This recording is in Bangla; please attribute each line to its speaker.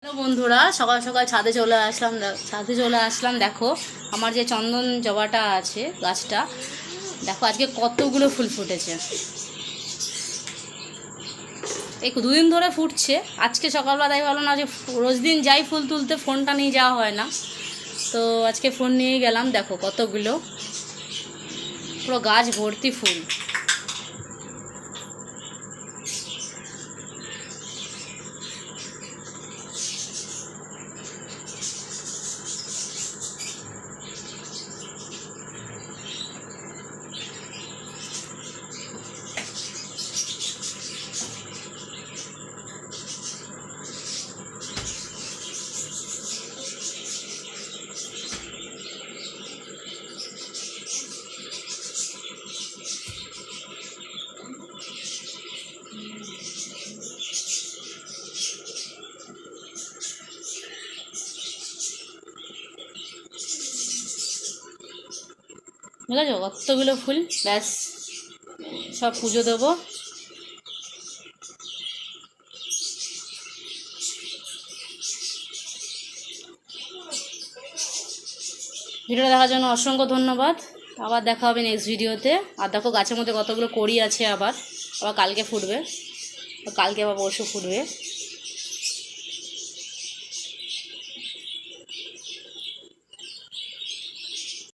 Speaker 1: হ্যালো বন্ধুরা, সকাল সকাল ছাদে চলে আসলাম। দেখো আমার যে চন্দন জবাটা আছে গাছটা, দেখো আজকে কতগুলো ফুল ফুটেছে। এই দুদিন ধরে ফুটছে। আজকে সকালবেলা তাই ভালো না যে রোজ দিন যাই ফুল তুলতে, ফোনটা নিয়ে যাওয়া হয় না, তো আজকে ফোন নিয়ে গেলাম। দেখো কতগুলো, পুরো গাছ ভর্তি ফুল। ঠিক আছে, কতগুলো ফুল, ব্যাস সব পুজো দেবো। ভিডিওটা দেখার জন্য অসংখ্য ধন্যবাদ। আবার দেখা হবে নেক্সট ভিডিওতে। আর দেখো গাছের মধ্যে কতগুলো কড়ি আছে, আবার কালকে ফুটবে, কালকে আবার পরশু ফুটবে।